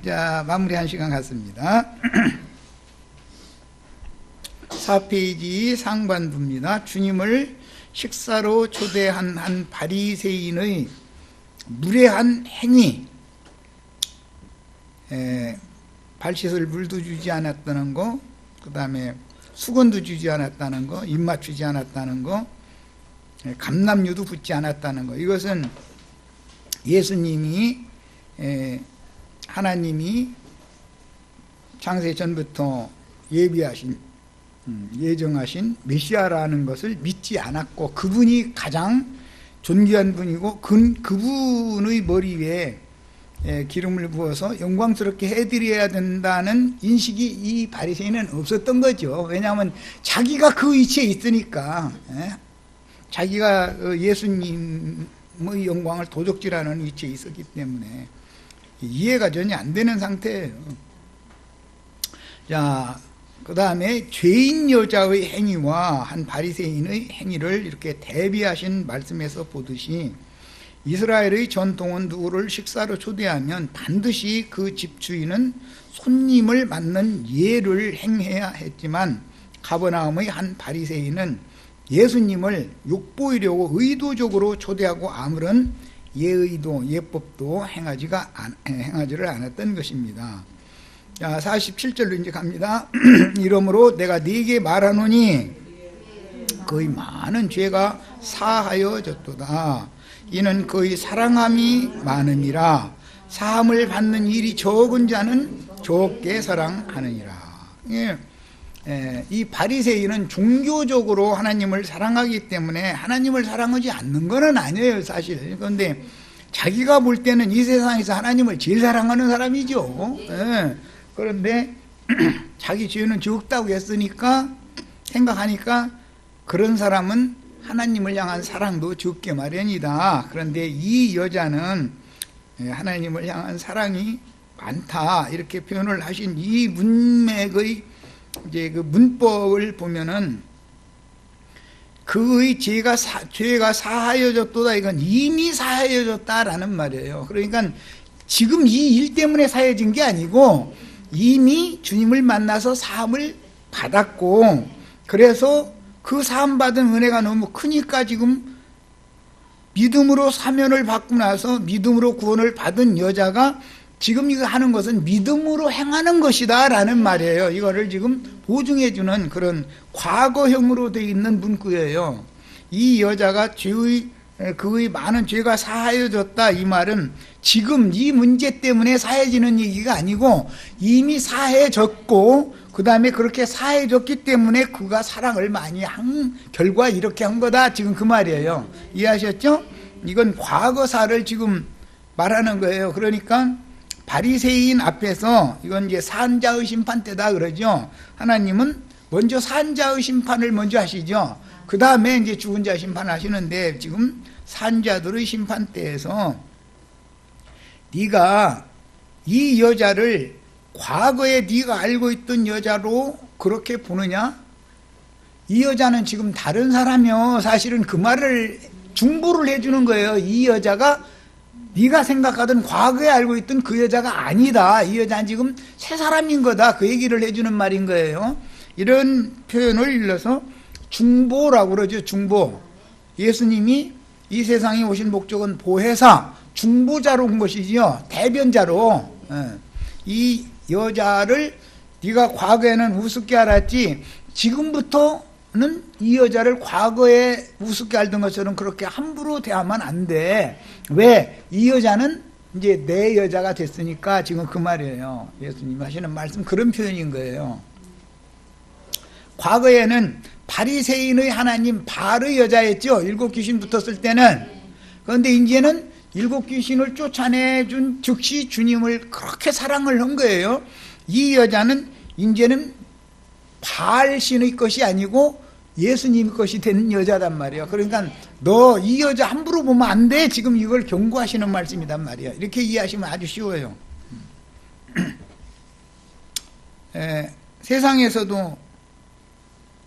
자, 마무리한 시간 같습니다. 4페이지 상반부입니다. 주님을 식사로 초대한 한 바리새인의 무례한 행위, 발 씻을 물도 주지 않았다는 거, 그 다음에 수건도 주지 않았다는 거, 입 맞추지 않았다는 거, 감람유도 붓지 않았다는 거. 이것은 예수님이, 하나님이 창세 전부터 예정하신 메시아라는 것을 믿지 않았고, 그분이 가장 존귀한 분이고 그분의 머리 위에 기름을 부어서 영광스럽게 해드려야 된다는 인식이 이 바리새인은 없었던 거죠. 왜냐하면 자기가 그 위치에 있으니까, 자기가 예수님의 영광을 도적질하는 위치에 있었기 때문에 이해가 전혀 안 되는 상태예요. 자, 그 다음에 죄인 여자의 행위와 한 바리새인의 행위를 이렇게 대비하신 말씀에서 보듯이, 이스라엘의 전통은 누구를 식사로 초대하면 반드시 그 집주인은 손님을 맞는 예를 행해야 했지만, 가버나움의 한 바리새인은 예수님을 욕보이려고 의도적으로 초대하고 아무런 예의도 예법도 행하지를 않았던 것입니다. 자, 47절로 이제 갑니다. 이러므로 내가 네게 말하노니 그의 많은 죄가 사하여졌도다. 이는 그의 사랑함이 많음이라. 사함을 받는 일이 적은 자는 적게 사랑하느니라. 이 바리새인은 종교적으로 하나님을 사랑하기 때문에 하나님을 사랑하지 않는 것은 아니에요, 사실. 그런데 자기가 볼 때는 이 세상에서 하나님을 제일 사랑하는 사람이죠. 그런데 자기 죄는 적다고 했으니까, 생각하니까 그런 사람은 하나님을 향한 사랑도 적게 마련이다. 그런데 이 여자는 하나님을 향한 사랑이 많다, 이렇게 표현을 하신 이 문맥의 이제 그 문법을 보면은, 그의 죄가 사하여졌도다, 이건 이미 사하여졌다라는 말이에요. 그러니까 지금 이 일 때문에 사해진 게 아니고 이미 주님을 만나서 사함을 받았고, 그래서 그 사함받은 은혜가 너무 크니까 지금 믿음으로 사면을 받고 나서 믿음으로 구원을 받은 여자가 지금 이거 하는 것은 믿음으로 행하는 것이다 라는 말이에요. 이거를 지금 보증해 주는 그런 과거형으로 되어 있는 문구예요. 이 여자가 그의 많은 죄가 사하여졌다, 이 말은 지금 이 문제 때문에 사해지는 얘기가 아니고 이미 사해졌고, 그 다음에 그렇게 사해졌기 때문에 그가 사랑을 많이 한 결과 이렇게 한 거다, 지금 그 말이에요. 이해하셨죠? 이건 과거사를 지금 말하는 거예요. 그러니까 바리새인 앞에서, 이건 이제 산자의 심판 때다 그러죠. 하나님은 먼저 산자의 심판을 먼저 하시죠. 그 다음에 이제 죽은 자 심판하시는데, 지금 산자들의 심판 때에서 네가 이 여자를 과거에 네가 알고 있던 여자로 그렇게 보느냐? 이 여자는 지금 다른 사람이요. 사실은 그 말을 중보를 해주는 거예요. 이 여자가 네가 생각하던 과거에 알고 있던 그 여자가 아니다. 이 여자는 지금 새 사람인 거다. 그 얘기를 해주는 말인 거예요. 이런 표현을 일러서 중보라고 그러죠. 중보. 예수님이 이 세상에 오신 목적은 보혜사, 중보자로 온 것이지요. 대변자로. 이 여자를 네가 과거에는 우습게 알았지, 지금부터는 이 여자를 과거에 우습게 알던 것처럼 그렇게 함부로 대하면 안 돼. 왜? 이 여자는 이제 내 여자가 됐으니까, 지금 그 말이에요. 예수님 하시는 말씀 그런 표현인 거예요. 과거에는 바리새인의 하나님 바알의 여자였죠. 7 귀신 붙었을 때는. 그런데 이제는 7 귀신을 쫓아내준 즉시 주님을 그렇게 사랑을 한 거예요. 이 여자는 이제는 바알 신의 것이 아니고 예수님의 것이 된 여자단 말이에요. 그러니까 너 이 여자 함부로 보면 안 돼. 지금 이걸 경고하시는 말씀이단 말이에요. 이렇게 이해하시면 아주 쉬워요. 세상에서도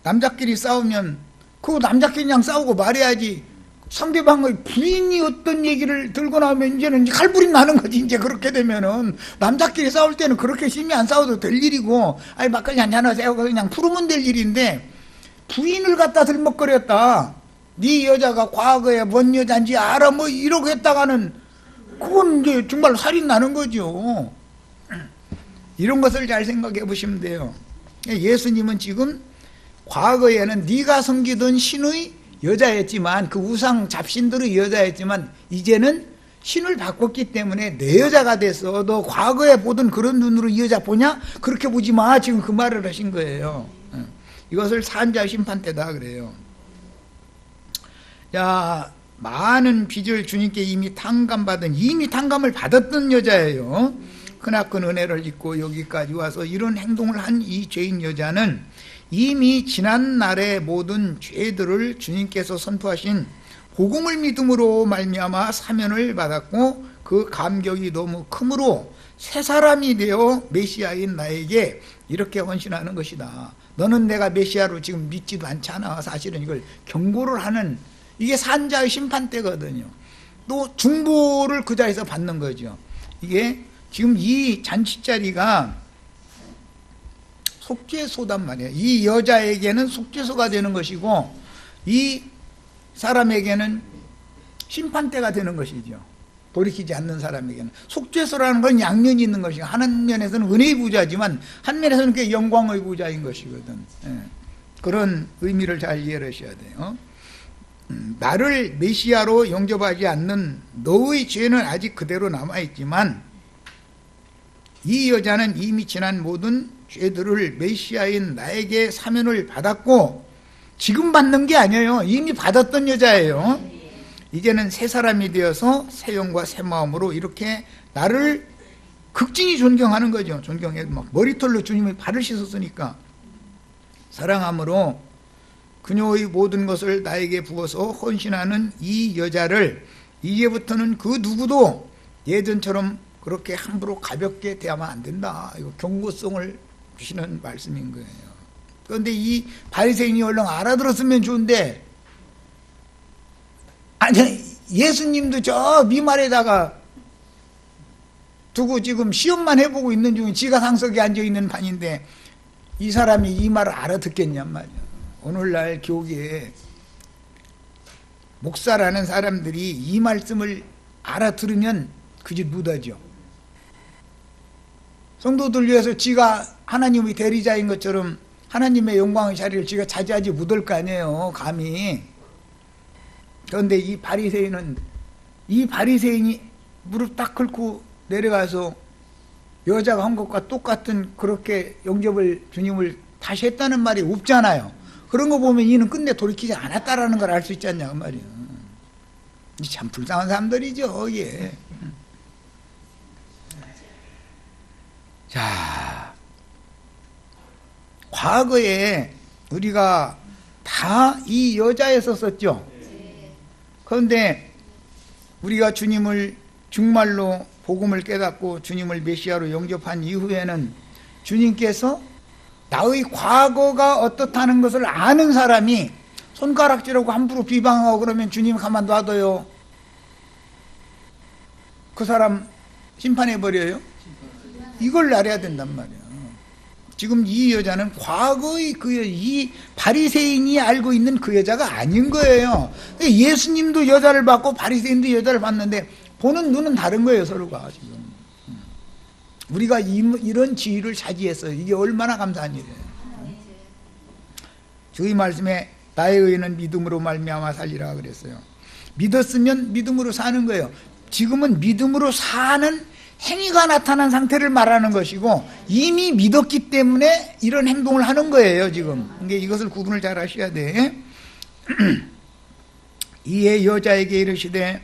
남자끼리 싸우면 그 남자끼리 그냥 싸우고 말해야지, 상대방의 부인이 어떤 얘기를 들고 나오면 이제는 칼불이 나는 거지. 이제 그렇게 되면은 남자끼리 싸울 때는 그렇게 심히 안 싸워도 될 일이고, 아니 막걸리 한잔 하세요 그냥 풀으면 될 일인데, 부인을 갖다 들먹거렸다, 네 여자가 과거에 뭔 여잔지 알아 뭐 이러고 했다가는 그건 이제 정말 살인 나는 거죠. 이런 것을 잘 생각해 보시면 돼요. 예수님은 지금 과거에는 네가 섬기던 신의 여자였지만, 그 우상 잡신들의 여자였지만 이제는 신을 바꿨기 때문에 내 여자가 됐어. 너 과거에 보던 그런 눈으로 이 여자 보냐? 그렇게 보지 마. 지금 그 말을 하신 거예요. 이것을 산자 심판 때다 그래요. 자, 많은 빚을 주님께 이미 탕감을 받았던 여자예요. 크나큰 은혜를 입고 여기까지 와서 이런 행동을 한 이 죄인 여자는 이미 지난 날의 모든 죄들을 주님께서 선포하신 복음을 믿음으로 말미암아 사면을 받았고, 그 감격이 너무 크므로 새 사람이 되어 메시아인 나에게 이렇게 헌신하는 것이다. 너는 내가 메시아로 지금 믿지도 않잖아. 사실은 이걸 경고를 하는, 이게 산자의 심판 때거든요. 또 중보를 그 자리에서 받는 거죠. 이게 지금 이 잔치자리가 속죄소단 말이에요. 이 여자에게는 속죄소가 되는 것이고, 이 사람에게는 심판대가 되는 것이죠. 돌이키지 않는 사람에게는. 속죄소라는 건 양면이 있는 것이고, 한 면에서는 은혜의 부자지만 한 면에서는 그게 영광의 부자인 것이거든. 그런 의미를 잘 이해를 하셔야 돼요. 나를 메시아로 영접하지 않는 너의 죄는 아직 그대로 남아있지만, 이 여자는 이미 지난 모든 죄들을 메시아인 나에게 사면을 받았고, 지금 받는 게 아니에요. 이미 받았던 여자예요. 이제는 새 사람이 되어서 새 영과 새 마음으로 이렇게 나를 극진히 존경하는 거죠. 존경해. 막 머리털로 주님의 발을 씻었으니까. 사랑함으로 그녀의 모든 것을 나에게 부어서 헌신하는 이 여자를 이제부터는 그 누구도 예전처럼 그렇게 함부로 가볍게 대하면 안 된다. 이거 경고성을 주시는 말씀인 거예요. 그런데 이 바리새인이 얼른 알아들었으면 좋은데, 아니 예수님도 저 미말에다가 두고 지금 시험만 해보고 있는 중에 지가 상석에 앉아있는 판인데 이 사람이 이 말을 알아듣겠냔 말이야. 오늘날 교계에 목사라는 사람들이 이 말씀을 알아들으면 그 집 묻어져. 성도들 위해서 지가 하나님의 대리자인 것처럼 하나님의 영광의 자리를 지가 차지하지 못할 거 아니에요, 감히. 그런데 이 바리새인이 무릎 딱 꿇고 내려가서 여자가 한 것과 똑같은 그렇게 영접을, 주님을 다시 했다는 말이 없잖아요. 그런 거 보면 이는 끝내 돌이키지 않았다라는 걸 알 수 있지 않냐 그 말이에요. 참 불쌍한 사람들이죠, 예. 자, 과거에 우리가 다 이 여자에 썼었죠. 그런데 우리가 주님을 정말로 복음을 깨닫고 주님을 메시아로 영접한 이후에는 주님께서 나의 과거가 어떻다는 것을 아는 사람이 손가락질하고 함부로 비방하고 그러면 주님 가만 놔둬요? 그 사람 심판해버려요? 이걸 알아야 된단 말이에요. 지금 이 여자는 과거의 이 바리새인이 알고 있는 그 여자가 아닌 거예요. 예수님도 여자를 봤고 바리새인도 여자를 봤는데 보는 눈은 다른 거예요, 서로가. 지금 우리가 이런 지위를 차지했어요. 이게 얼마나 감사한 일이에요. 주의 말씀에 나의 의는 믿음으로 말미암아 살리라 그랬어요. 믿었으면 믿음으로 사는 거예요. 지금은 믿음으로 사는 행위가 나타난 상태를 말하는 것이고, 이미 믿었기 때문에 이런 행동을 하는 거예요, 지금. 그러니까 이것을 구분을 잘 하셔야 돼. 이에 여자에게 이르시되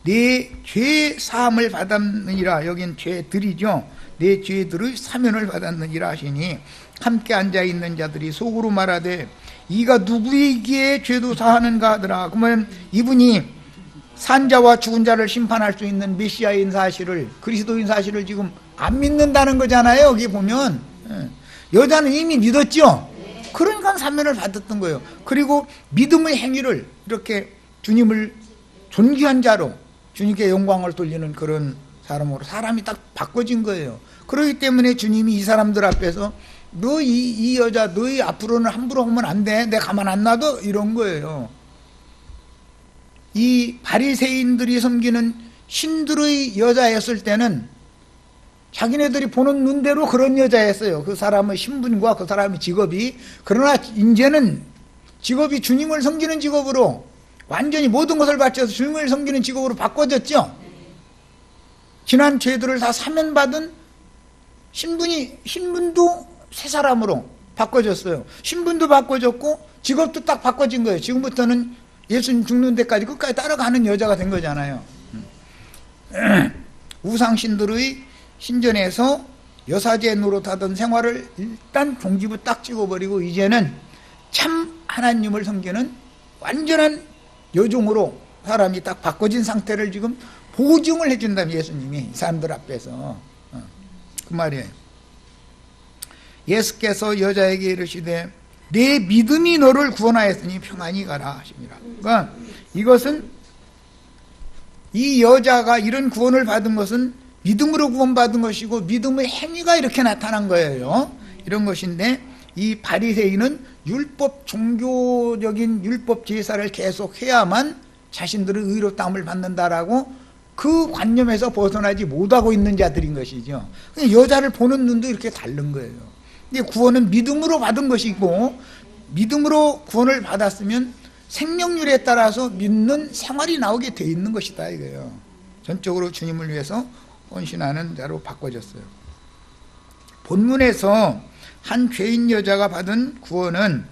네 죄 사함을 받았느니라. 여긴 죄들이죠. 네 죄들의 사면을 받았느니라 하시니, 함께 앉아있는 자들이 속으로 말하되 이가 누구에게 죄도 사하는가 하더라. 그러면 이분이 산자와 죽은 자를 심판할 수 있는 메시아인 사실을, 그리스도인 사실을 지금 안 믿는다는 거잖아요. 여기 보면 여자는 이미 믿었죠. 그러니까 사면을 받았던 거예요. 그리고 믿음의 행위를, 이렇게 주님을 존귀한 자로 주님께 영광을 돌리는 그런 사람으로 사람이 딱 바꿔진 거예요. 그렇기 때문에 주님이 이 사람들 앞에서 너 이 여자 너희 앞으로는 함부로 하면 안 돼. 내가 가만 안 놔둬. 이런 거예요. 이 바리새인들이 섬기는 신들의 여자였을 때는 자기네들이 보는 눈대로 그런 여자였어요. 그 사람의 신분과 그 사람의 직업이. 그러나 이제는 직업이 주님을 섬기는 직업으로 완전히 모든 것을 바쳐서 주님을 섬기는 직업으로 바꿔졌죠. 지난 죄들을 다 사면받은 신분도 새 사람으로 바꿔졌어요. 신분도 바꿔졌고 직업도 딱 바꿔진 거예요. 지금부터는 예수님 죽는 데까지 끝까지 따라가는 여자가 된 거잖아요. 우상신들의 신전에서 여사제 노릇하던 생활을 일단 종지부 딱 찍어버리고 이제는 참 하나님을 섬기는 완전한 여종으로 사람이 딱 바꿔진 상태를 지금 보증을 해준다면 예수님이 이 사람들 앞에서 그 말이에요. 예수께서 여자에게 이르시되 내 믿음이 너를 구원하였으니 평안히 가라 하십니다. 그러니까 이것은 이 여자가 이런 구원을 받은 것은 믿음으로 구원받은 것이고 믿음의 행위가 이렇게 나타난 거예요. 이런 것인데 이 바리새인은 율법 종교적인 율법 제사를 계속 해야만 자신들의 의롭다함을 받는다라고 그 관념에서 벗어나지 못하고 있는 자들인 것이죠. 여자를 보는 눈도 이렇게 다른 거예요. 구원은 믿음으로 받은 것이고 믿음으로 구원을 받았으면 생명률에 따라서 믿는 생활이 나오게 돼 있는 것이다 이거예요. 전적으로 주님을 위해서 헌신하는 자로 바꿔졌어요. 본문에서 한 죄인 여자가 받은 구원은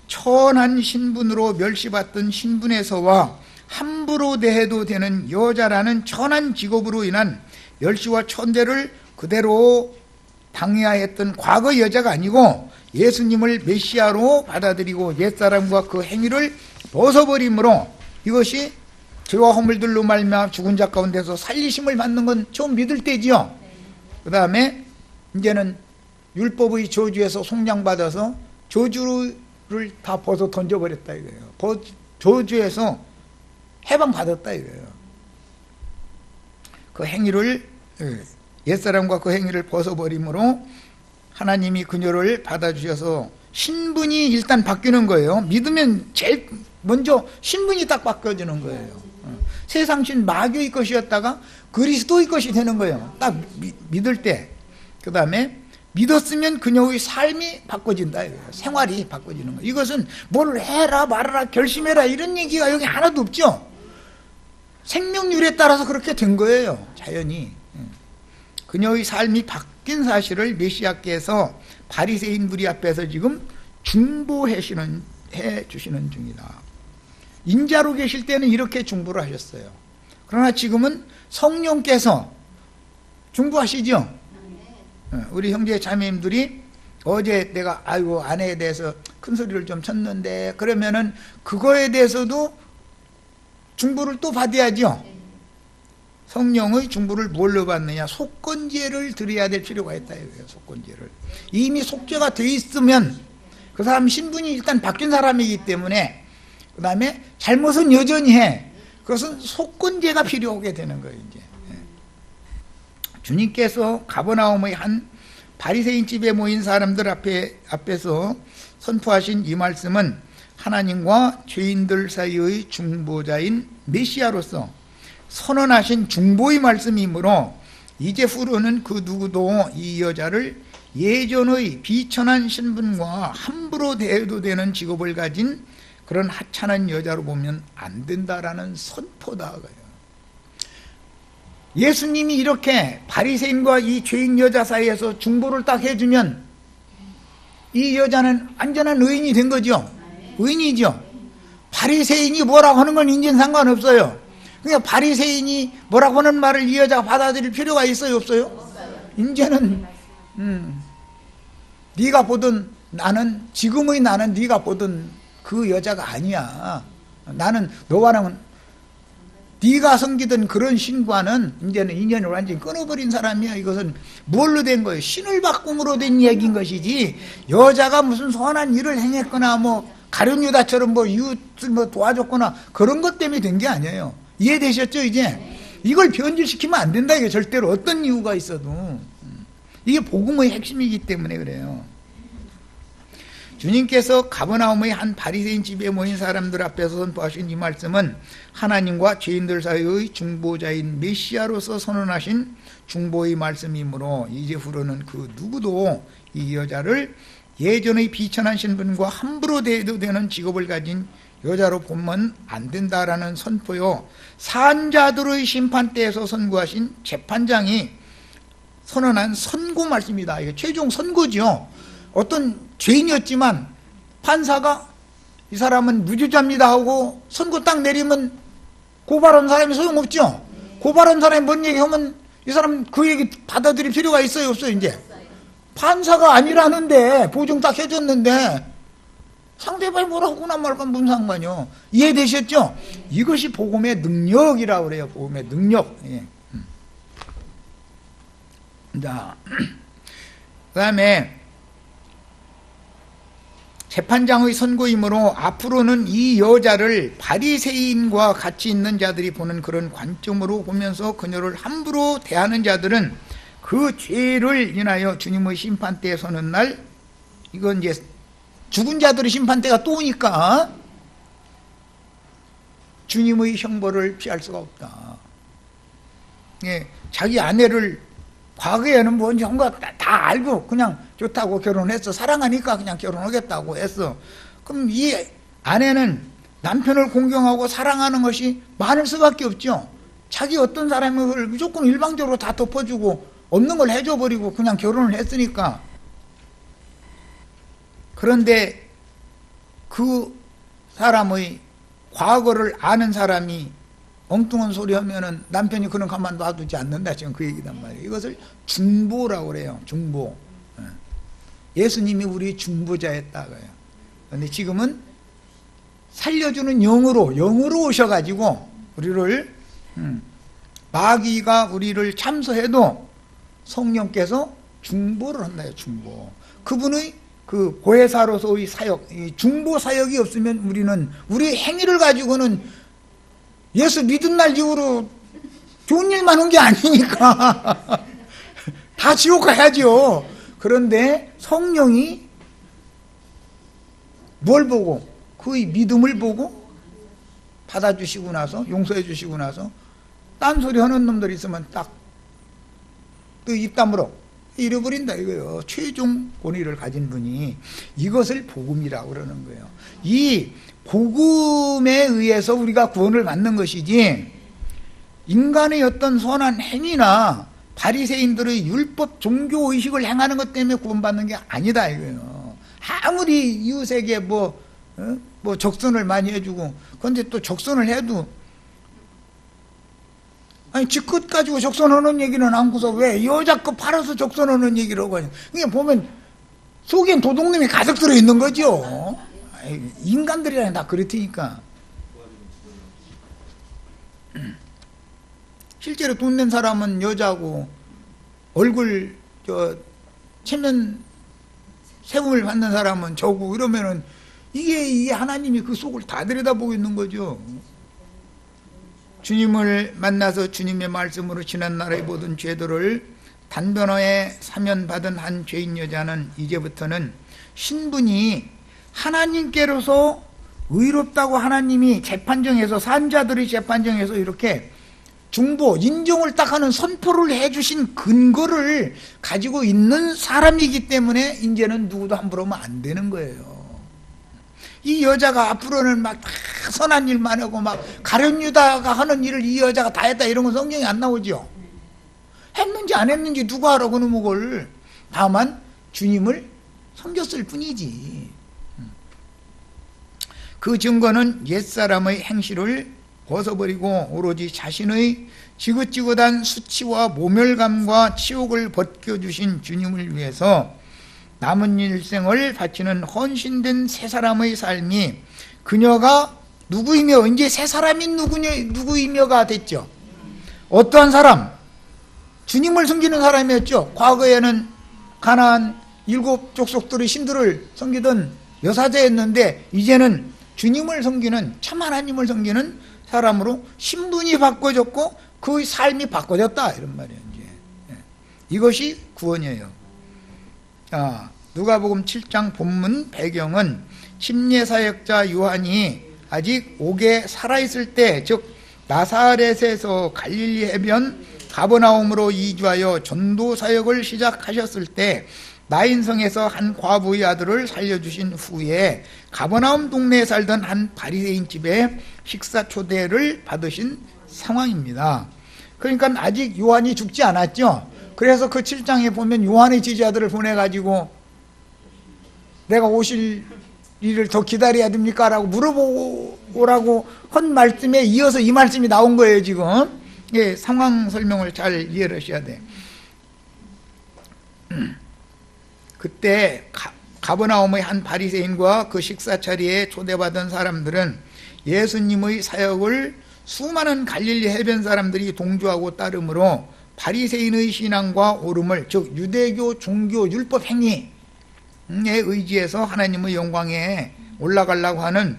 천한 신분으로 멸시받던 신분에서와 함부로 대해도 되는 여자라는 천한 직업으로 인한 멸시와 천대를 그대로 당해야 했던 과거 여자가 아니고 예수님을 메시아로 받아들이고 옛사람과 그 행위를 벗어버림으로 이것이 죄와 허물들로 말미암아 죽은 자 가운데서 살리심을 받는 건 처음 믿을 때지요. 그 다음에 이제는 율법의 저주에서 속량받아서 저주를 다 벗어 던져버렸다 이거예요. 저주에서 해방받았다 이거예요. 그 행위를 옛사람과 그 행위를 벗어버림으로 하나님이 그녀를 받아주셔서 신분이 일단 바뀌는 거예요. 믿으면 제일 먼저 신분이 딱 바뀌어지는 거예요. 세상신 마귀의 것이었다가 그리스도의 것이 되는 거예요. 딱 믿을 때. 그 다음에 믿었으면 그녀의 삶이 바꿔진다 이거예요. 생활이 바꿔지는 거예요. 이것은 뭘 해라 말아라 결심해라 이런 얘기가 여기 하나도 없죠. 생명률에 따라서 그렇게 된 거예요. 자연히. 그녀의 삶이 바뀐 사실을 메시아께서 바리새인 무리 앞에서 지금 중보해 주시는 중이다. 인자로 계실 때는 이렇게 중보를 하셨어요. 그러나 지금은 성령께서 중보하시죠. 우리 형제 자매님들이 어제 내가 아이고 아내에 대해서 큰 소리를 좀 쳤는데 그러면은 그거에 대해서도 중보를 또 받아야죠. 성령의 중보를 뭘로 받느냐? 속건제를 드려야 될 필요가 있다 이거예요. 속건제를. 이미 속죄가 돼 있으면 그 사람 신분이 일단 바뀐 사람이기 때문에 그 다음에 잘못은 여전히 해. 그것은 속건제가 필요하게 되는 거예요. 이제 주님께서 가버나움의 한 바리새인 집에 모인 사람들 앞에서 선포하신 이 말씀은 하나님과 죄인들 사이의 중보자인 메시아로서 선언하신 중보의 말씀이므로 이제후로는 그 누구도 이 여자를 예전의 비천한 신분과 함부로 대해도 되는 직업을 가진 그런 하찮은 여자로 보면 안 된다라는 선포다. 예수님이 이렇게 바리새인과 이 죄인 여자 사이에서 중보를 딱 해주면 이 여자는 완전한 의인이 된 거죠. 의인이죠. 바리새인이 뭐라고 하는 건 이제는 상관없어요. 그러니까 바리새인이 뭐라고 하는 말을 이 여자가 받아들일 필요가 있어요, 없어요? 이제는 네가 보던 나는 지금의 나는 네가 보던 그 여자가 아니야. 나는 너와는 네가 섬기던 그런 신과는 이제는 인연을 완전히 끊어버린 사람이야. 이것은 뭘로 된 거예요? 신을 바꿈으로 된 얘기인 것이지 여자가 무슨 선한 일을 행했거나 뭐 가룟 유다처럼 뭐 이웃을 뭐 도와줬거나 그런 것 때문에 된 게 아니에요. 이해되셨죠 이제? 이걸 변질시키면 안 된다 이게 절대로 어떤 이유가 있어도. 이게 복음의 핵심이기 때문에 그래요. 주님께서 가버나움의 한 바리새인 집에 모인 사람들 앞에서 선포하신 이 말씀은 하나님과 죄인들 사이의 중보자인 메시아로서 선언하신 중보의 말씀이므로 이제후로는 그 누구도 이 여자를 예전의 비천한 신분과 함부로 대해도 되는 직업을 가진 여자로 보면 안 된다라는 선포요, 산자들의 심판대에서 선고하신 재판장이 선언한 선고 말씀이다. 이게 최종 선고죠. 어떤 죄인이었지만 판사가 이 사람은 무죄자입니다 하고 선고 딱 내리면 고발한 사람이 소용없죠. 고발한 사람이 뭔 얘기하면 이 사람 그 얘기 받아들일 필요가 있어요 없어요? 이제 판사가 아니라는데 보증 딱 해줬는데 상대방이 뭐라고 하나 말까 무슨 상관이요. 이해되셨죠? 이것이 복음의 능력이라고 그래요. 복음의 능력. 예. 자, 그 다음에 재판장의 선고이므로 앞으로는 이 여자를 바리새인과 같이 있는 자들이 보는 그런 관점으로 보면서 그녀를 함부로 대하는 자들은 그 죄를 인하여 주님의 심판대에 서는 날, 이건 이제 죽은 자들의 심판대가 또 오니까 주님의 형벌을 피할 수가 없다. 예, 자기 아내를 과거에는 뭔지 한 거 다 알고 그냥 좋다고 결혼했어. 사랑하니까 그냥 결혼하겠다고 했어. 그럼 이 아내는 남편을 공경하고 사랑하는 것이 많을 수밖에 없죠. 자기 어떤 사람을 무조건 일방적으로 다 덮어주고 없는 걸 해줘버리고 그냥 결혼을 했으니까. 그런데 그 사람의 과거를 아는 사람이 엉뚱한 소리 하면은 남편이 그런 가만 놔두지 않는다. 지금 그 얘기단 말이에요. 이것을 중보라고 그래요. 중보. 예수님이 우리 중보자였다고요. 그런데 지금은 살려주는 영으로 오셔가지고 우리를 마귀가 우리를 참소해도 성령께서 중보를 한다요. 중보. 그분의 그 보혜사로서의 사역, 중보 사역이 없으면 우리는 우리 행위를 가지고는 예수 믿은 날 이후로 좋은 일만 한 게 아니니까 다 지옥 가야죠. 그런데 성령이 뭘 보고, 그의 믿음을 보고 받아주시고 나서 용서해 주시고 나서 딴소리 하는 놈들 있으면 딱 그 입 다물어 잃어버린다 이거예요. 최종 권위를 가진 분이. 이것을 복음이라고 그러는 거예요. 이 복음에 의해서 우리가 구원을 받는 것이지 인간의 어떤 선한 행위나 바리새인들의 율법 종교의식을 행하는 것 때문에 구원받는 게 아니다 이거예요. 아무리 이웃에게 뭐 적선을 많이 해주고, 그런데 또 적선을 해도 아니 지껏 가지고 적선하는 얘기는 않고서 왜 여자 거 팔아서 적선하는 얘기를 하고, 그냥 보면 속엔 도둑놈이 가득 들어있는 거죠. 인간들이랑 다 그렇다니까. 실제로 돈 낸 사람은 여자고 얼굴 체면 세움을 받는 사람은 저고, 이러면은 이게 하나님이 그 속을 다 들여다보고 있는 거죠. 주님을 만나서 주님의 말씀으로 지난날의 모든 죄들을 단변호에 사면받은 한 죄인 여자는 이제부터는 신분이 하나님께로서 의롭다고 하나님이 재판정에서, 산자들의 재판정에서 이렇게 중보, 인정을 딱 하는 선포를 해주신 근거를 가지고 있는 사람이기 때문에 이제는 누구도 함부로 하면 안 되는 거예요. 이 여자가 앞으로는 막 다 선한 일만 하고 막 가룟 유다가 하는 일을 이 여자가 다 했다 이런 건 성경에 안 나오죠. 했는지 안 했는지 누가 알아 그놈의 걸. 다만 주님을 섬겼을 뿐이지. 그 증거는 옛사람의 행실을 벗어버리고 오로지 자신의 지긋지긋한 수치와 모멸감과 치욕을 벗겨주신 주님을 위해서 남은 일생을 바치는 헌신된 새 사람의 삶이, 그녀가 누구이며, 이제 새 사람이 누구이며가 됐죠. 어떠한 사람? 주님을 섬기는 사람이었죠. 과거에는 가나안 7 족속들의 신들을 섬기던 여사제였는데 이제는 주님을 섬기는, 참 하나님을 섬기는 사람으로 신분이 바꿔졌고 그 삶이 바꿔졌다 이런 말이에요. 이제. 이것이 구원이에요. 자, 누가복음 7장 본문 배경은 침례사역자 요한이 아직 옥에 살아있을 때, 즉 나사렛에서 갈릴리 해변 가버나움으로 이주하여 전도사역을 시작하셨을 때 나인성에서 한 과부의 아들을 살려주신 후에 가버나움 동네에 살던 한 바리새인 집에 식사 초대를 받으신 상황입니다. 그러니까 아직 요한이 죽지 않았죠. 그래서 그 7장에 보면 요한의 제자들을 보내가지고 내가 오실 일을 더 기다려야 됩니까? 라고 물어보라고 한 말씀에 이어서 이 말씀이 나온 거예요, 지금. 예, 상황 설명을 잘 이해를 하셔야 돼. 그때 가버나움의 한 바리새인과 그 식사 자리에 초대받은 사람들은 예수님의 사역을 수많은 갈릴리 해변 사람들이 동조하고 따르므로 바리새인의 신앙과 오름을, 즉 유대교 종교 율법 행위에 의지해서 하나님의 영광에 올라가려고 하는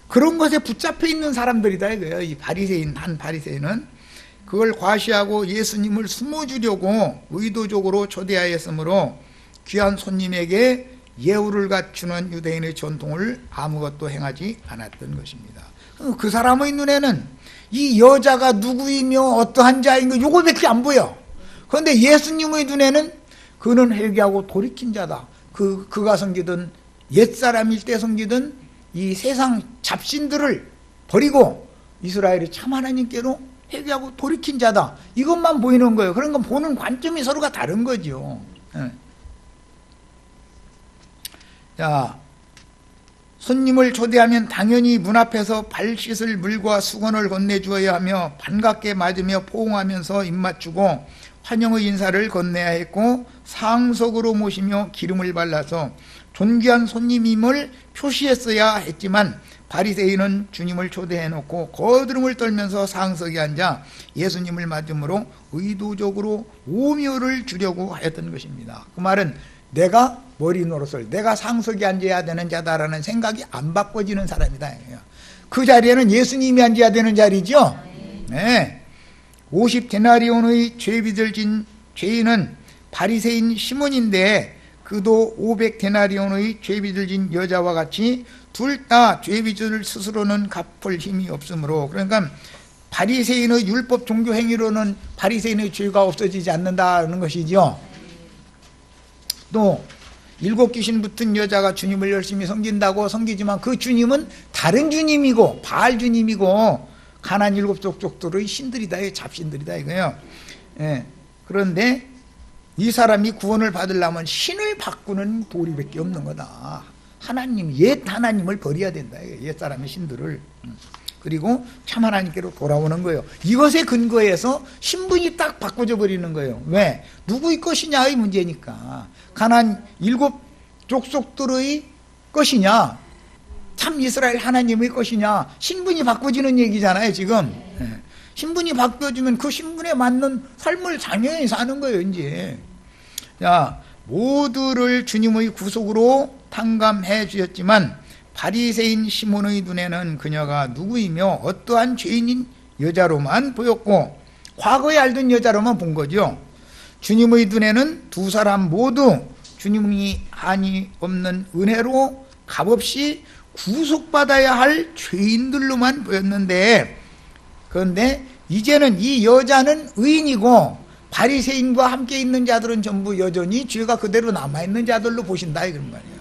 그런 것에 붙잡혀 있는 사람들이다 이거예요. 이 바리새인, 한 바리새인은 그걸 과시하고 예수님을 숨어주려고 의도적으로 초대하였으므로 귀한 손님에게 예우를 갖추는 유대인의 전통을 아무것도 행하지 않았던 것입니다. 그 사람의 눈에는 이 여자가 누구이며 어떠한 자인 거 요거밖에 안 보여. 그런데 예수님의 눈에는 그는 회개하고 돌이킨 자다. 그가 섬기던 옛사람일 때 섬기던 이 세상 잡신들을 버리고 이스라엘의 참 하나님께로 회개하고 돌이킨 자다. 이것만 보이는 거예요. 그런 건 보는 관점이 서로가 다른 거죠. 자, 손님을 초대하면 당연히 문 앞에서 발 씻을 물과 수건을 건네주어야 하며 반갑게 맞으며 포옹하면서 입맞추고 환영의 인사를 건네야 했고 상석으로 모시며 기름을 발라서 존귀한 손님임을 표시했어야 했지만 바리새인은 주님을 초대해놓고 거드름을 떨면서 상석에 앉아 예수님을 맞음으로 의도적으로 오묘를 주려고 하였던 것입니다. 그 말은 내가 머리 노릇을, 내가 상석에 앉아야 되는 자다라는 생각이 안 바꿔지는 사람이다. 그 자리에는 예수님이 앉아야 되는 자리죠. 네. 50데나리온의 죄빚을 진 죄인은 바리새인 시몬인데 그도 500데나리온의 죄빚을 진 여자와 같이 둘 다 죄빚을 스스로는 갚을 힘이 없으므로, 그러니까 바리새인의 율법 종교 행위로는 바리새인의 죄가 없어지지 않는다는 것이죠. 또 7 귀신 붙은 여자가 주님을 열심히 섬긴다고 섬기지만 그 주님은 다른 주님이고 바알 주님이고 가난 7 족속들의 신들이다, 잡신들이다 이거예요. 예. 그런데 이 사람이 구원을 받으려면 신을 바꾸는 도리밖에 없는 거다. 하나님, 옛 하나님을 버려야 된다. 옛 사람의 신들을. 그리고 참 하나님께로 돌아오는 거예요. 이것에 근거해서 신분이 딱 바꿔져 버리는 거예요. 왜? 누구의 것이냐의 문제니까. 가난 7 족속들의 것이냐, 참 이스라엘 하나님의 것이냐, 신분이 바꿔지는 얘기잖아요 지금. 신분이 바뀌어지면 그 신분에 맞는 삶을 당연히 사는 거예요 이제. 자, 모두를 주님의 구속으로 탕감해 주셨지만 바리새인 시몬의 눈에는 그녀가 누구이며 어떠한 죄인인 여자로만 보였고 과거에 알던 여자로만 본 거죠. 주님의 눈에는 두 사람 모두 주님이 한이 없는 은혜로 값없이 구속받아야 할 죄인들로만 보였는데, 그런데 이제는 이 여자는 의인이고 바리새인과 함께 있는 자들은 전부 여전히 죄가 그대로 남아있는 자들로 보신다 이런 말이에요.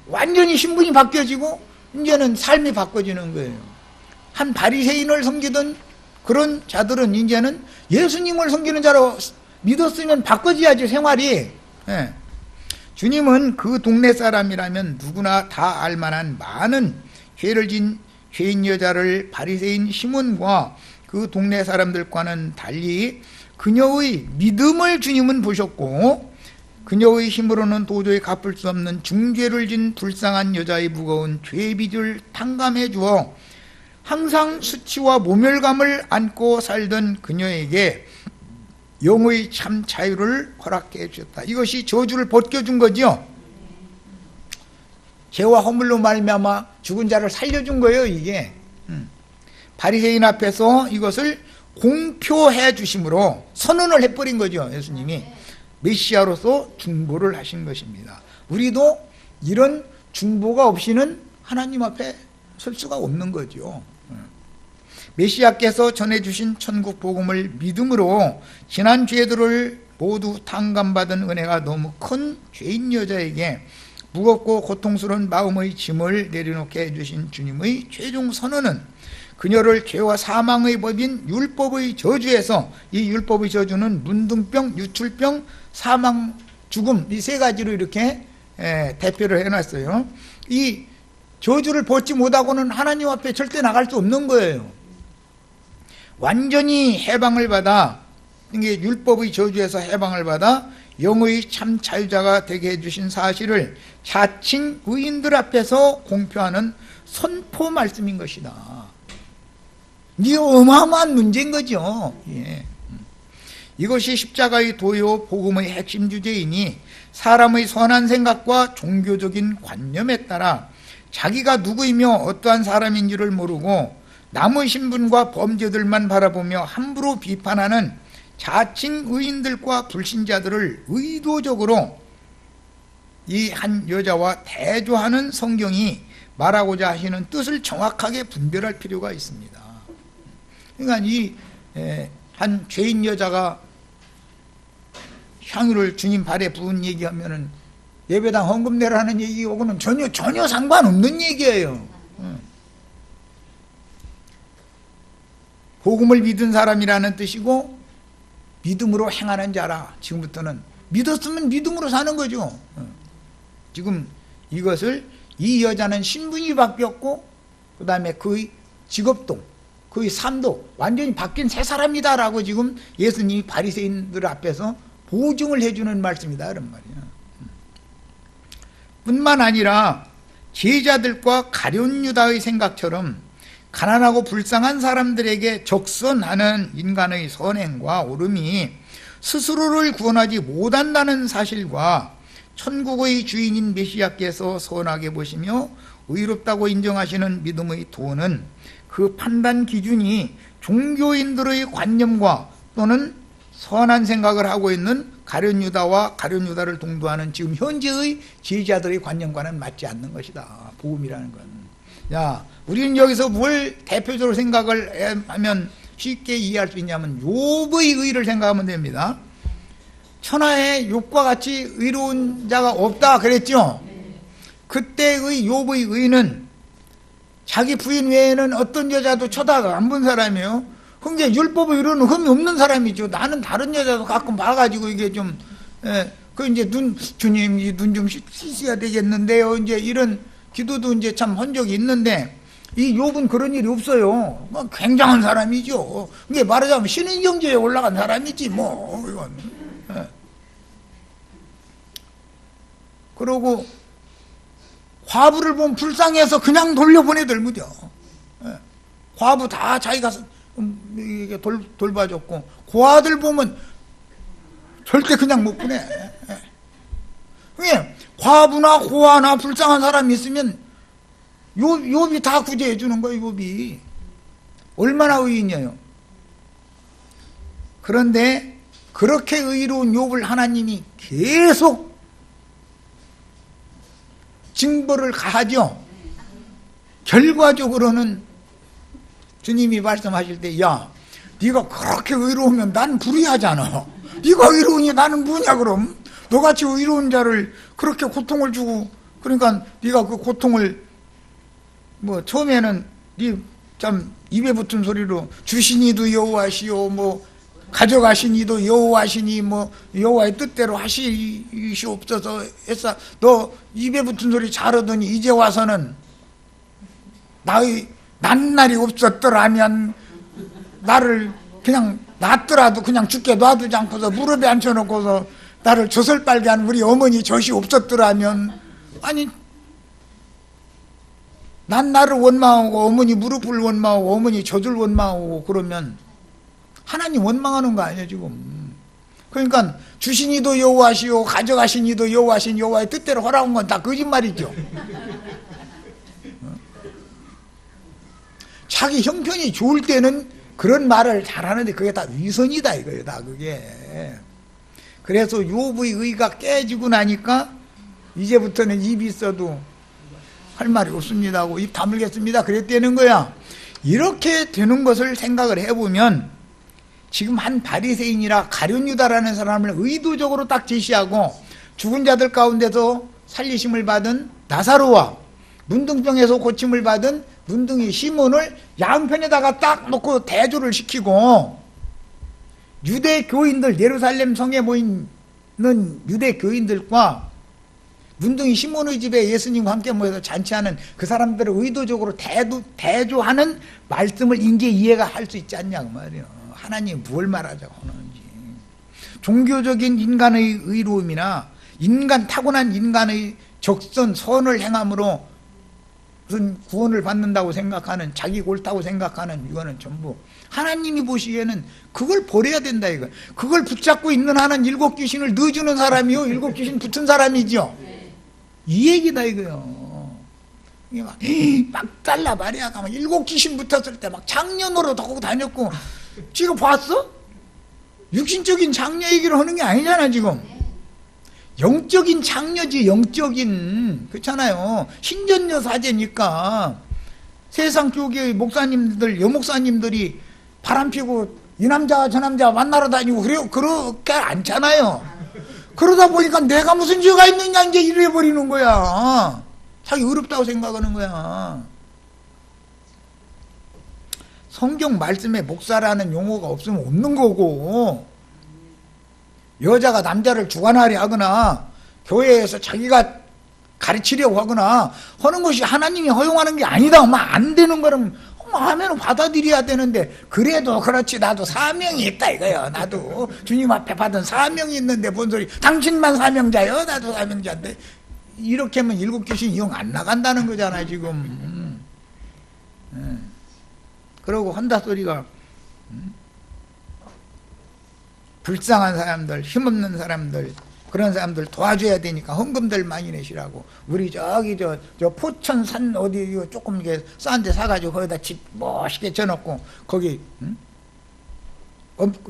완전히 신분이 바뀌어지고 이제는 삶이 바꿔지는 거예요. 한 바리새인을 섬기던 그런 자들은 이제는 예수님을 섬기는 자로 믿었으면 바꿔져야지 생활이. 예. 주님은 그 동네 사람이라면 누구나 다 알만한 많은 죄를 진 죄인 여자를 바리새인 시몬과 그 동네 사람들과는 달리 그녀의 믿음을 주님은 보셨고 그녀의 힘으로는 도저히 갚을 수 없는 중죄를 진 불쌍한 여자의 무거운 죄빚을 탕감해 주어 항상 수치와 모멸감을 안고 살던 그녀에게 영의 참 자유를 허락해 주셨다. 이것이 저주를 벗겨준 거죠. 죄와 허물로 말미암아 죽은 자를 살려준 거예요 이게. 바리새인 앞에서 이것을 공표해 주심으로 선언을 해버린 거죠. 예수님이 메시아로서 중보를 하신 것입니다. 우리도 이런 중보가 없이는 하나님 앞에 설 수가 없는 거죠. 메시아께서 전해주신 천국 복음을 믿음으로 지난 죄들을 모두 탕감받은 은혜가 너무 큰 죄인 여자에게 무겁고 고통스러운 마음의 짐을 내려놓게 해주신 주님의 최종 선언은 그녀를 죄와 사망의 법인 율법의 저주에서, 이 율법의 저주는 문둥병, 유출병, 사망, 죽음, 이 세 가지로 이렇게 대표를 해놨어요. 이 저주를 벗지 못하고는 하나님 앞에 절대 나갈 수 없는 거예요. 완전히 해방을 받아, 이게 율법의 저주에서 해방을 받아 영의 참 자유자가 되게 해주신 사실을 자칭 의인들 앞에서 공표하는 선포 말씀인 것이다. 이게 어마어마한 문제인 거죠. 예. 이것이 십자가의 도요 복음의 핵심 주제이니 사람의 선한 생각과 종교적인 관념에 따라 자기가 누구이며 어떠한 사람인지를 모르고 남의 신분과 범죄들만 바라보며 함부로 비판하는 자칭 의인들과 불신자들을 의도적으로 이 한 여자와 대조하는 성경이 말하고자 하시는 뜻을 정확하게 분별할 필요가 있습니다. 그러니까 이 한 죄인 여자가 향유를 주님 발에 부은 얘기하면은 예배당 헌금 내라는 얘기하고는 전혀 상관없는 얘기예요. 복음을 믿은 사람이라는 뜻이고 믿음으로 행하는 자라. 지금부터는 믿었으면 믿음으로 사는 거죠. 지금 이것을 이 여자는 신분이 바뀌었고 그 다음에 그의 직업도 그의 삶도 완전히 바뀐 새 사람이다라고 지금 예수님이 바리새인들 앞에서 보증을 해주는 말씀이다 그런 말이야. 뿐만 아니라 제자들과 가룟 유다의 생각처럼 가난하고 불쌍한 사람들에게 적선하는 인간의 선행과 옳음이 스스로를 구원하지 못한다는 사실과 천국의 주인인 메시아께서 선하게 보시며 의롭다고 인정하시는 믿음의 도는 그 판단 기준이 종교인들의 관념과 또는 선한 생각을 하고 있는 가룟 유다와 가룟 유다를 동두하는 지금 현재의 제자들의 관념과는 맞지 않는 것이다. 복음이라는 건. 야, 우리는 여기서 뭘 대표적으로 생각을 하면 쉽게 이해할 수 있냐면 욥의 의를 생각하면 됩니다. 천하에 욥과 같이 의로운 자가 없다 그랬죠. 그때의 욥의 의는 자기 부인 외에는 어떤 여자도 쳐다도 안 본 사람이에요. 그게 율법을 이루는 흠이 없는 사람이죠. 나는 다른 여자도 가끔 봐가지고 이게 좀, 그 이제 주님 이 눈 좀 씻어야 되겠는데요. 이제 이런 기도도 이제 참 한 적이 있는데 이 욥은 그런 일이 없어요. 뭐 굉장한 사람이죠. 이게 말하자면 신의 경제에 올라간 사람이지 뭐 이건. 그러고 과부를 보면 불쌍해서 그냥 돌려보내들 그죠. 과부 다 자기가 이게 돌봐줬고 고아들 보면 절대 그냥 못 보내. 과부나 고아나 불쌍한 사람이 있으면 욥이 다 구제해 주는 거예요. 욥이 얼마나 의인이에요. 그런데 그렇게 의로운 욥을 하나님이 계속 징벌을 가하죠. 결과적으로는 주님이 말씀하실 때, 야, 네가 그렇게 의로우면 난 불의하잖아. 네가 의로우니 나는 뭐냐 그럼? 너같이 의로운 자를 그렇게 고통을 주고, 그러니까 네가 그 고통을 뭐 처음에는 네 참 입에 붙은 소리로 주시니도 여호와시오, 뭐 가져가시니도 여호와시니, 뭐 여호와의 뜻대로 하시옵소서 했어. 너 입에 붙은 소리 잘하더니 이제 와서는 나의 난 날이 없었더라면 나를 그냥 놨더라도 그냥 죽게 놔두지 않고서 무릎에 앉혀놓고서 나를 젖을 빨게 한 우리 어머니 젖이 없었더라면, 아니 난 나를 원망하고 어머니 무릎을 원망하고 어머니 젖을 원망하고 그러면 하나님 원망하는 거 아니에요 지금. 그러니까 주시니도 여호와시오 가져가시니도 여호와신 여호와의 뜻대로 허락한 건 다 거짓말이죠. 자기 형편이 좋을 때는 그런 말을 잘하는데 그게 다 위선이다 이거예요. 다 그게. 그래서 욥의 의가 깨지고 나니까 이제부터는 입이 있어도 할 말이 없습니다 하고 입 다물겠습니다 그랬다는 거야. 이렇게 되는 것을 생각을 해보면 지금 한 바리새인이라 가룟 유다라는 사람을 의도적으로 딱 제시하고 죽은 자들 가운데서 살리심을 받은 나사로와 문둥병에서 고침을 받은 문둥이 시몬을 양편에다가 딱 놓고 대조를 시키고 유대 교인들, 예루살렘 성에 모이는 유대 교인들과 문둥이 시몬의 집에 예수님과 함께 모여서 잔치하는 그 사람들을 의도적으로 대조하는 말씀을 이제 이해가 할 수 있지 않냐고 말이에요. 하나님이 뭘 말하자고 하는지. 종교적인 인간의 의로움이나 타고난 인간의 적선, 선을 행함으로 무슨 구원을 받는다고 생각하는, 자기 옳다고 생각하는, 이거는 전부 하나님이 보시기에는 그걸 버려야 된다 이거. 그걸 붙잡고 있는 한은 일곱 귀신을 넣어주는 사람이요, 일곱 귀신 붙은 사람이죠. 이 얘기다 이거요. 이게 막 잘라 말이야. 일곱 귀신 붙었을 때 막 장년으로 하고 다녔고, 지금 봤어? 육신적인 장녀 얘기를 하는 게 아니잖아 지금. 영적인 장녀지, 영적인. 그렇잖아요. 신전녀 사제니까 세상 교계의 목사님들, 여목사님들이 바람피고 이 남자 저 남자 만나러 다니고 그래요? 그렇게 않잖아요. 그러다 보니까 내가 무슨 죄가 있느냐 이제 이래 버리는 거야. 자기 어렵다고 생각하는 거야. 성경 말씀에 목사라는 용어가 없으면 없는 거고, 여자가 남자를 주관하려 하거나 교회에서 자기가 가르치려고 하거나 하는 것이 하나님이 허용하는 게 아니다. 안 되는 거는 하면 받아들여야 되는데, 그래도 그렇지 나도 사명이 있다 이거요. 나도 주님 앞에 받은 사명이 있는데 뭔 소리, 당신만 사명자요 나도 사명자인데, 이렇게 하면 일곱 귀신 이용 안 나간다는 거잖아 지금. 그러고 한다 소리가 불쌍한 사람들, 힘없는 사람들, 그런 사람들 도와줘야 되니까 헌금들 많이 내시라고. 우리 저기 저 포천산 어디 조금 이게 싼 데 사가지고 거기다 집 멋있게 져놓고 거기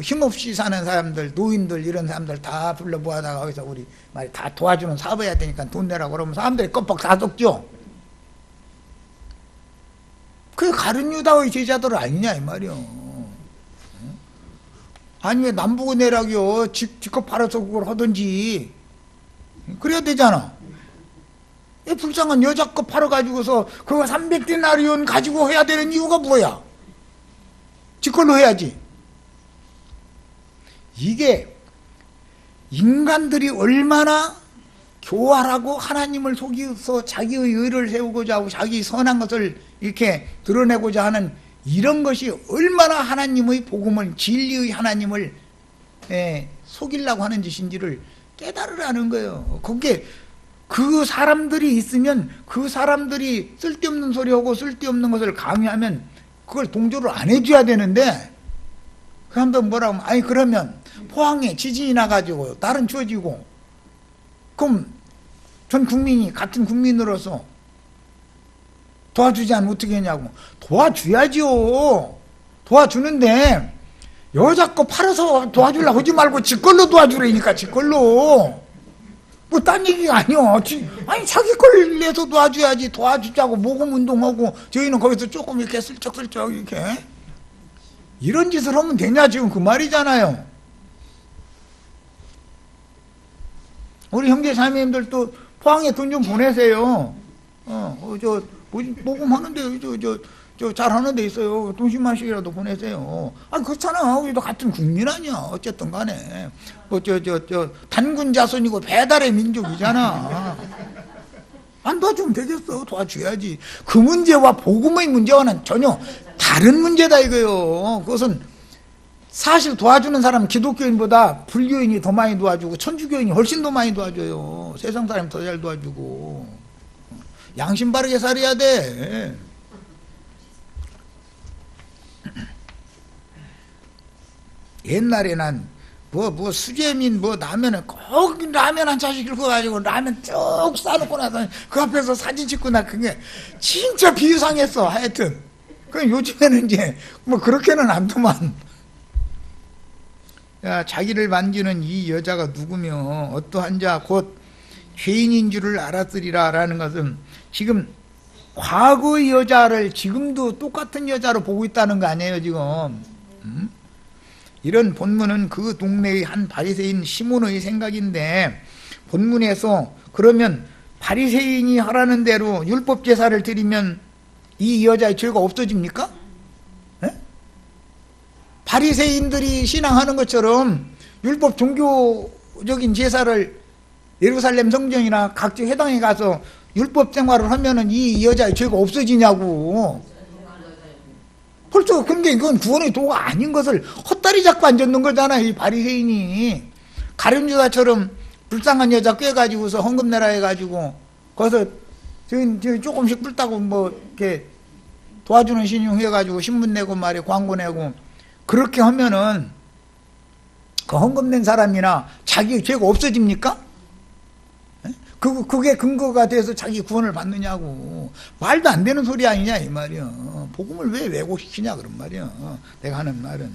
힘없이 사는 사람들, 노인들 이런 사람들 다 불러 모아다가 거기서 우리 말이 다 도와주는 사업해야 되니까 돈 내라고 그러면 사람들이 껌뻑 다 속죠. 그게 가룟 유다의 제자들 아니냐 이 말이요. 아니 왜 남보고 내라고요. 직접 팔아서 그걸 하든지 그래야 되잖아. 이 불쌍한 여자 거 팔아가지고서 그거 300데나리온 가지고 해야 되는 이유가 뭐야? 직걸로 해야지. 이게 인간들이 얼마나 교활하고 하나님을 속여서 자기의 의를 세우고자 하고 자기 선한 것을 이렇게 드러내고자 하는 이런 것이 얼마나 하나님의 복음을, 진리의 하나님을 속이려고 하는 짓인지를 깨달으라는 거예요. 거기에 그 사람들이 있으면 그 사람들이 쓸데없는 소리하고 쓸데없는 것을 강요하면 그걸 동조를 안 해줘야 되는데, 그 한번 뭐라고 하면, 아니 그러면 포항에 지진이 나가지고 날은 추워지고 그럼 전 국민이 같은 국민으로서 도와주지 않으면 어떻게 하냐고. 도와줘야지요. 도와주는데 여자 거 팔아서 도와주려고 하지 말고 지걸로 도와주라니까. 지걸로. 뭐 딴 얘기가 아니요. 아니 자기 걸 내서 도와줘야지. 도와주자고 모금 운동하고 저희는 거기서 조금 이렇게 슬쩍슬쩍 이렇게 이런 짓을 하면 되냐 지금 그 말이잖아요. 우리 형제 자매님들도 포항에 돈 좀 보내세요. 모금하는데 저 잘하는 데 있어요. 돈 10만씩이라도 보내세요. 그렇잖아. 우리도 같은 국민 아니야. 어쨌든 간에 단군 자손이고 배달의 민족이잖아. 안 도와주면 되겠어. 도와줘야지. 그 문제와 복음의 문제와는 전혀 다른 문제다 이거요. 그것은 사실 도와주는 사람은 기독교인보다 불교인이 더 많이 도와주고 천주교인이 훨씬 더 많이 도와줘요. 세상 사람이 더 잘 도와주고. 양심 바르게 살아야 돼. 옛날에는 수제민 라면은 꼭 라면 한 차씩 긁어가지고 라면 쭉 싸놓고 나서 그 앞에서 사진 찍고 나 그게 진짜 비유상했어. 하여튼 그 요즘에는 이제 뭐 그렇게는 안 두만. 야, 자기를 만지는 이 여자가 누구며 어떠한 자 곧 죄인인 줄을 알았으리라 라는 것은 지금 과거의 여자를 지금도 똑같은 여자로 보고 있다는 거 아니에요 지금. 이런 본문은 그 동네의 한 바리새인 시몬의 생각인데, 본문에서 그러면 바리새인이 하라는 대로 율법 제사를 드리면 이 여자의 죄가 없어집니까? 에? 바리새인들이 신앙하는 것처럼 율법 종교적인 제사를 예루살렘 성전이나 각지 회당에 가서 율법 생활을 하면은 이 여자의 죄가 없어지냐고. 벌써 근데 이건 구원의 도가 아닌 것을 헛다리 잡고 앉았는 거잖아 이 바리새인이. 가룟유다처럼 불쌍한 여자 꿰가지고서 헌금 내라 해가지고 거기서 저기 조금씩 뿔따고 뭐 이렇게 도와주는 신용 해가지고 신문 내고 말이야 광고 내고 그렇게 하면은 그 헌금 낸 사람이나 자기 죄가 없어집니까? 그게 근거가 돼서 자기 구원을 받느냐고. 말도 안 되는 소리 아니냐 이 말이야. 복음을 왜 왜곡시키냐 그런 말이야 내가 하는 말은.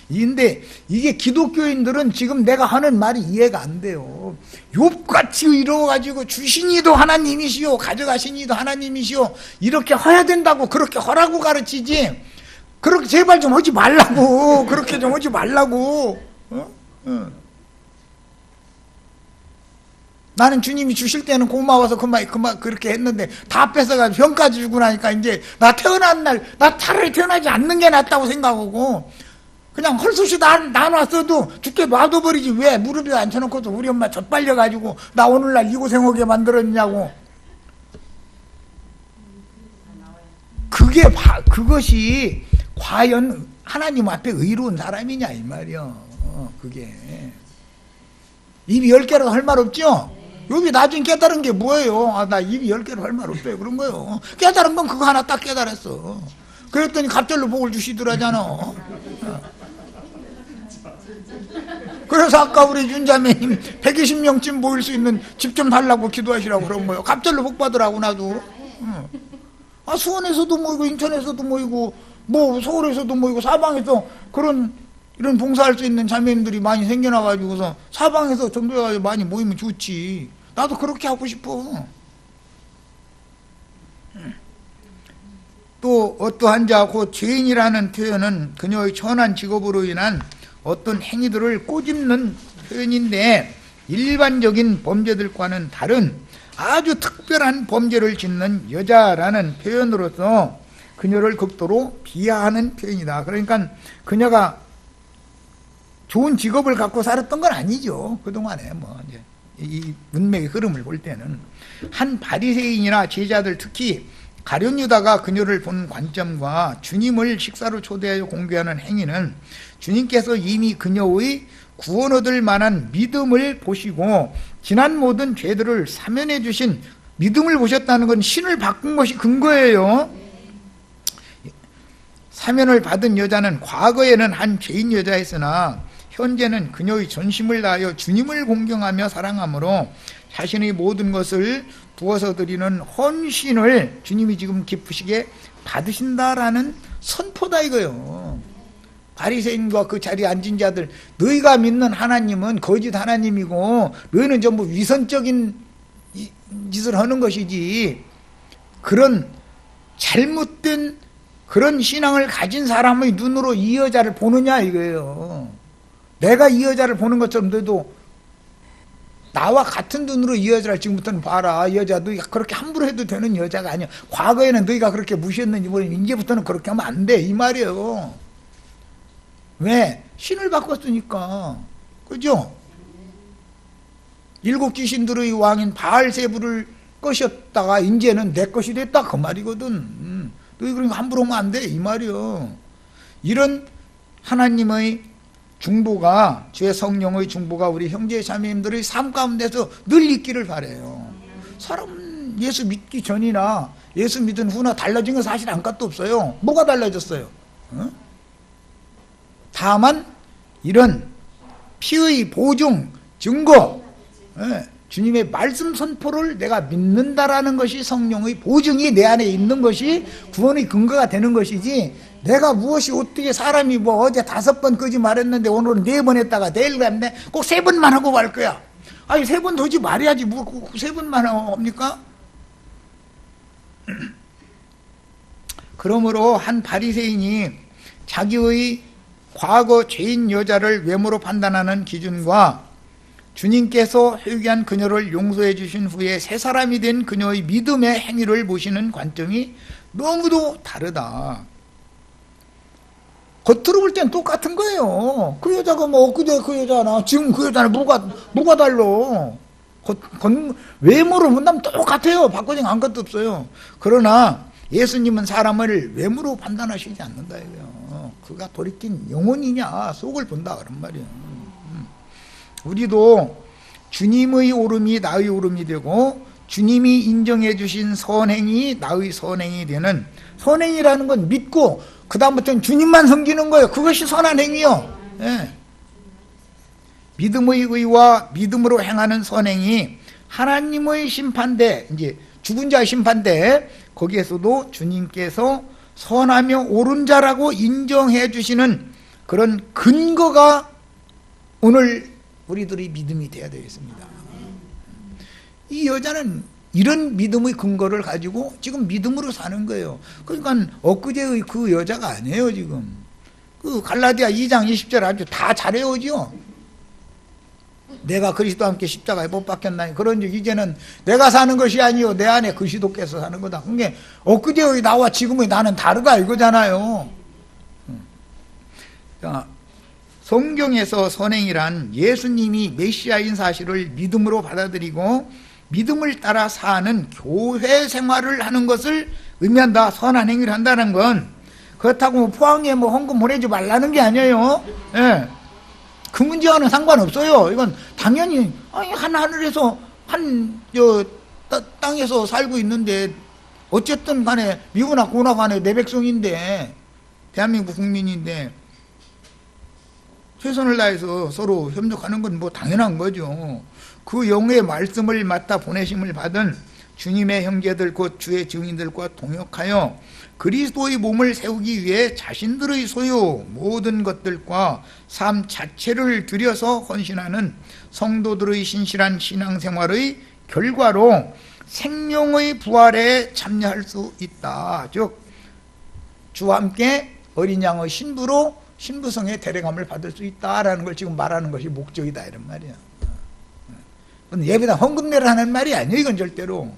근데 이게 기독교인들은 지금 내가 하는 말이 이해가 안 돼요. 욥같이 이루어가지고 주신이도 하나님이시오 가져가신이도 하나님이시오 이렇게 해야 된다고 그렇게 하라고 가르치지, 그렇게 제발 좀 하지 말라고. 그렇게 좀 하지 말라고. 나는 주님이 주실 때는 고마워서 그만 그렇게 했는데 다 뺏어가지고 병까지 주고 나니까 이제 나 태어난 날 나 차라리 태어나지 않는 게 낫다고 생각하고 그냥 헐수시 나눴어도 죽게 놔둬버리지 왜 무릎에 앉혀놓고도 우리 엄마 젖발려가지고 나 오늘날 이 고생하게 만들었냐고. 그것이 과연 하나님 앞에 의로운 사람이냐 이 말이야. 그게 입이 10개라도 할 말 없죠? 여기 나중에 깨달은 게 뭐예요? 나 입이 10개로 할 말 없어요. 그런 거예요. 깨달은 건 그거 하나 딱 깨달았어. 그랬더니 갑절로 복을 주시더라잖아. 그래서 아까 우리 윤자매님 120명쯤 모일 수 있는 집 좀 달라고 기도하시라고 그런 거예요. 갑절로 복 받으라고 나도. 수원에서도 모이고 인천에서도 모이고 뭐 서울에서도 모이고 사방에서 이런 봉사할 수 있는 자매님들이 많이 생겨나가지고서 사방에서 전도해가지고 많이 모이면 좋지. 나도 그렇게 하고 싶어. 또 어떠한 자 곧 죄인이라는 표현은 그녀의 천한 직업으로 인한 어떤 행위들을 꼬집는 표현인데, 일반적인 범죄들과는 다른 아주 특별한 범죄를 짓는 여자라는 표현으로서 그녀를 극도로 비하하는 표현이다. 그러니까 그녀가 좋은 직업을 갖고 살았던 건 아니죠. 그동안에 뭐 이제 이 문맥의 흐름을 볼 때는 한 바리새인이나 제자들, 특히 가룟유다가 그녀를 본 관점과 주님을 식사로 초대하여 공개하는 행위는 주님께서 이미 그녀의 구원 얻을 만한 믿음을 보시고 지난 모든 죄들을 사면해 주신 믿음을 보셨다는 건 신을 바꾼 것이 근거예요. 사면을 받은 여자는 과거에는 한 죄인 여자였으나 현재는 그녀의 전심을 다하여 주님을 공경하며 사랑함으로 자신의 모든 것을 부어서 드리는 헌신을 주님이 지금 기쁘시게 받으신다라는 선포다 이거요. 바리새인과 그 자리에 앉은 자들, 너희가 믿는 하나님은 거짓 하나님이고 너희는 전부 위선적인 짓을 하는 것이지, 그런 잘못된 그런 신앙을 가진 사람의 눈으로 이 여자를 보느냐 이거예요. 내가 이 여자를 보는 것처럼 너도 나와 같은 눈으로 이 여자를 지금부터는 봐라. 이 여자 너희가 그렇게 함부로 해도 되는 여자가 아니야. 과거에는 너희가 그렇게 무시했는지 모르겠는데 이제부터는 그렇게 하면 안 돼 이 말이에요. 왜? 신을 바꿨으니까. 그죠? 7 귀신들의 왕인 바알세부를 것이었다가 이제는 내 것이 됐다 그 말이거든. 너희 그러니까 함부로 하면 안 돼 이 말이요. 이런 하나님의 중보가, 주의 성령의 중보가 우리 형제 자매님들의 삶 가운데서 늘 있기를 바라요. 사람 예수 믿기 전이나 예수 믿은 후나 달라진 건 사실 아무것도 없어요. 뭐가 달라졌어요? 다만 이런 피의 보증 증거, 주님의 말씀 선포를 내가 믿는다라는 것이 성령의 보증이 내 안에 있는 것이 구원의 근거가 되는 것이지, 내가 무엇이 어떻게 사람이 뭐 어제 5번 거짓말했는데 오늘은 4번 했다가 내일 갔네 꼭 3번만 하고 갈 거야. 아니 3번 더지 말해야지 뭐 3번만 합니까? 그러므로 한 바리새인이 자기의 과거 죄인 여자를 외모로 판단하는 기준과 주님께서 회개한 그녀를 용서해 주신 후에 새 사람이 된 그녀의 믿음의 행위를 보시는 관점이 너무도 다르다. 겉으로 볼 땐 똑같은 거예요. 그 여자가 뭐 엊그제 그 여자나 지금 그 여자는 뭐가 달라. 외모로 본다면 똑같아요. 바꿔진 아무것도 없어요. 그러나 예수님은 사람을 외모로 판단하시지 않는다 이거요. 그가 돌이킨 영혼이냐 속을 본다 그런 말이에요. 우리도 주님의 오름이 나의 오름이 되고 주님이 인정해 주신 선행이 나의 선행이 되는, 선행이라는 건 믿고 그 다음부터는 주님만 섬기는 거예요. 그것이 선한 행위요. 예. 믿음의 의와 믿음으로 행하는 선행이 하나님의 심판대, 이제 죽은 자의 심판대, 거기에서도 주님께서 선하며 옳은 자라고 인정해 주시는 그런 근거가 오늘 우리들의 믿음이 되어야 되겠습니다. 이 여자는 이런 믿음의 근거를 가지고 지금 믿음으로 사는 거예요. 그러니까 엊그제의 그 여자가 아니에요. 지금 그 갈라디아 2장 20절 아주 다 잘해오죠. 내가 그리스도와 함께 십자가에 못 박혔나니 그런즉 이제는 내가 사는 것이 아니요 내 안에 그리스도께서 사는 거다. 그게 엊그제의 나와 지금의 나는 다르다 이거잖아요. 자, 성경에서 선행이란 예수님이 메시아인 사실을 믿음으로 받아들이고 믿음을 따라 사는 교회 생활을 하는 것을 의미한다. 선한 행위를 한다는 건 그렇다고 뭐 포항에 뭐 헌금 보내지 말라는 게 아니에요. 예. 그 문제와는 상관없어요. 이건 당연히 한 하늘에서 땅에서 살고 있는데 어쨌든 간에 미구나 고나 간에 내 백성인데 대한민국 국민인데 최선을 다해서 서로 협력하는 건 뭐 당연한 거죠. 그 영의 말씀을 맡아 보내심을 받은 주님의 형제들 곧 주의 증인들과 동역하여 그리스도의 몸을 세우기 위해 자신들의 소유 모든 것들과 삶 자체를 들여서 헌신하는 성도들의 신실한 신앙생활의 결과로 생명의 부활에 참여할 수 있다. 즉 주와 함께 어린 양의 신부로 신부성의 대례감을 받을 수 있다라는 걸 지금 말하는 것이 목적이다 이런 말이야. 예배당 헌금 내라 하는 말이 아니에요. 이건 절대로.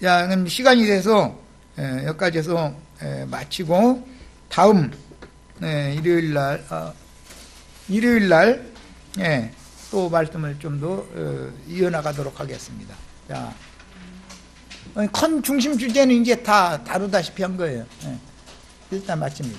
자, 그럼 시간이 돼서 여기까지 해서 마치고 다음 일요일 날 또 말씀을 좀 더 이어나가도록 하겠습니다. 자, 큰 중심 주제는 이제 다 다루다시피 한 거예요. 일단 마칩니다.